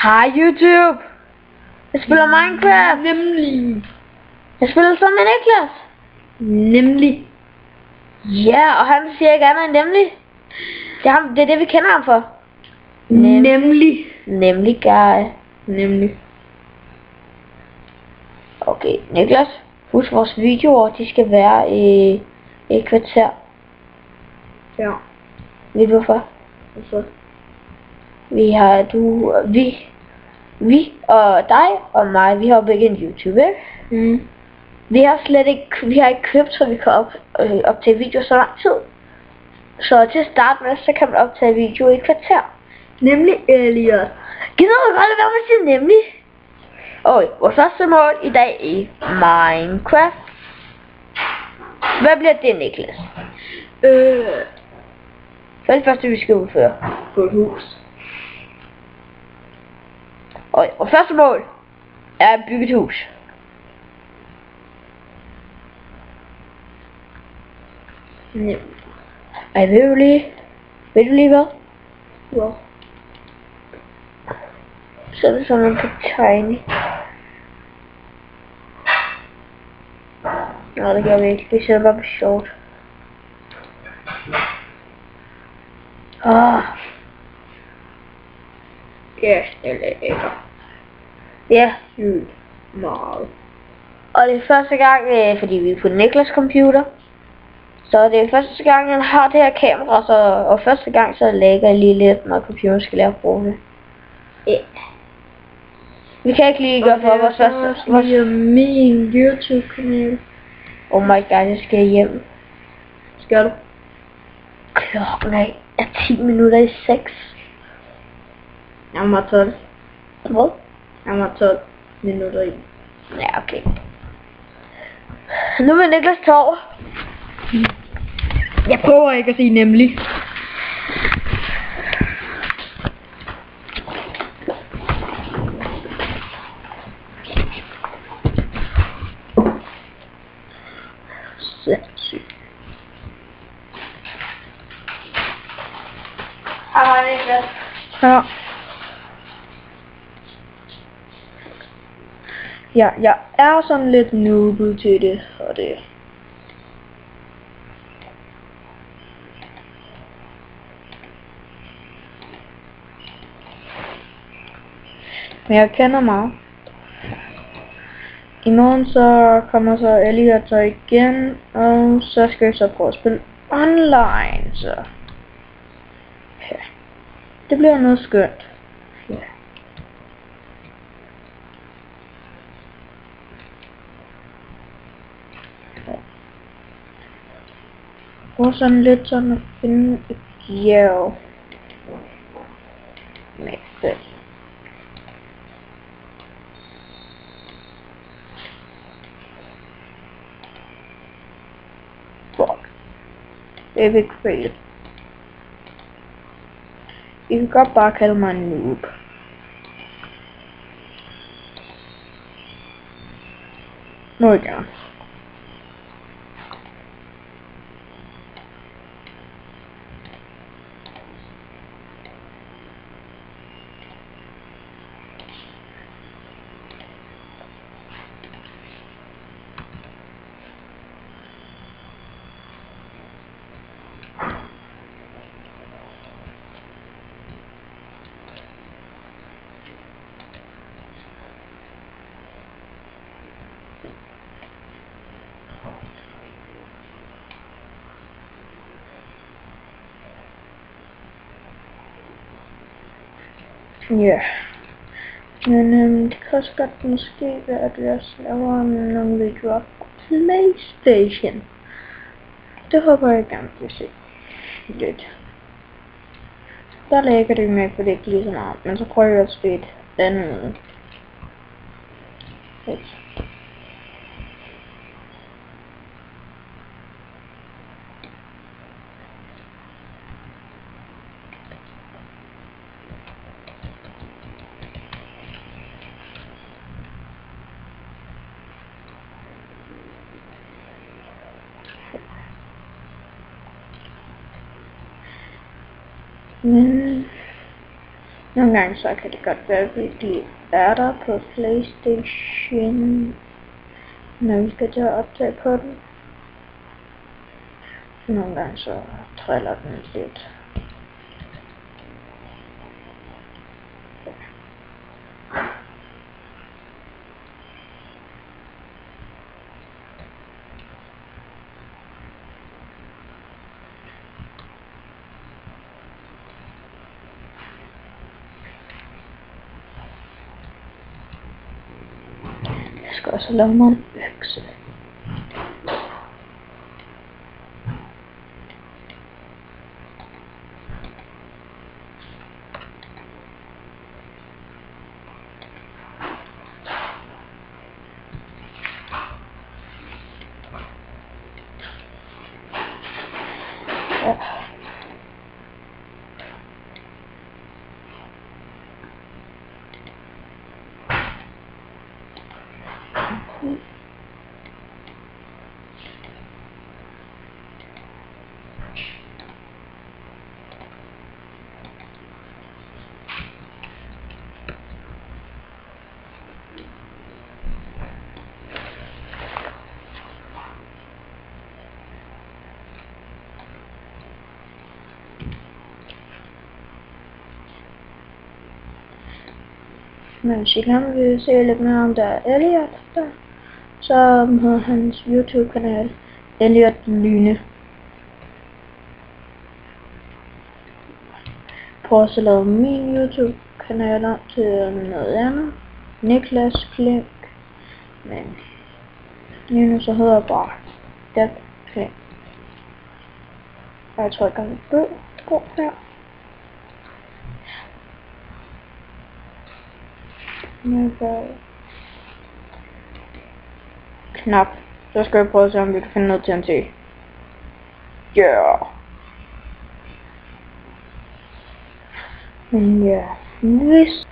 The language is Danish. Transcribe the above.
Hej YouTube! Jeg spiller Minecraft! Nemlig. Jeg spiller sammen med Niklas! Nemlig. Ja, og han siger ikke andet end nemlig. Det er det vi kender ham for. Nemlig. Nemlig guy. Nemlig. Okay, Niklas. Husk vores videoer, de skal være i et kvarter. Ja. Ved du hvorfor? Hvorfor? Vi og dig og mig, vi har begge en YouTube, ikke? Vi har ikke købt, så vi kan optage video så lang tid. Så til at starte med, så kan man optage video i et kvarter. Nemlig Elliot. Gider du godt lade være med at sige nemlig? Okay, vores første mål i dag i Minecraft. Hvad bliver det, Niklas? Hvad er det første, vi skal udføre? På et hus. Okay, vores første mål er at bygge et hus. Nemlig. Ej, ved du lige hvad? Ja. Så er det sådan noget på tiny. Nå, det gør vi ikke. Vi ser bare på short. Ja, eller. Ja. Meget. Og det er første gang, fordi vi er på Niklas computer. Så det er første gang, jeg har det her kamera, og første gang så lægger jeg lige lidt, når computeren skal lære at bruge det. Ja. Vi kan ikke lige gøre for vores første... min YouTube-kanal. Oh my god, jeg skal hjem. Skal du? Klokken er 10 minutter i 6. Jeg har 12. Hvad? Jeg har 12 minutter i. Ja, okay. Nu vil Niklas tage over. Jeg prøver ikke at sige nemlig. Sindssygt. Hej Niklas. Ja. Ja, jeg er sådan lidt noobet til det, og det. Men jeg kender mig. I morgen så kommer så Elliot så igen, og så skal jeg så prøve at spille online, så. Ja. Det bliver noget skønt. Ja. Og sådan lidt sådan at finde et bjerg. Med fedt. Fuck. Det er virkelig crazy. I kan godt bare kalde mig en noob. Må jeg gerne. Ja. Men det kan også godt måske være, at jeg også laver nogle videoer på PlayStation. Det håber jeg gerne vil se lidt. Der lægger det med, for det ikke lige så meget, men så prøver jeg at se et andet. Men Nogle gange så kan det godt være, at vi er der på PlayStation, når vi skal til at optage på den. Nogle gange så triller den lidt. Jeg skal også lave mig en økse. Ja. Men hvis I gerne vil se lidt mere om der Elliot der, så på hans YouTube kanal Elliot Lyne. Prøv at lave min YouTube kanal om til noget andet. Niklas Klink. Men lige nu så hedder jeg bare Depp Klink. Og jeg tror ikke, jeg vil gå her. Knap. Så skal jeg prøve at se, om vi kan finde noget TNT. Yeah. Men ja, hvis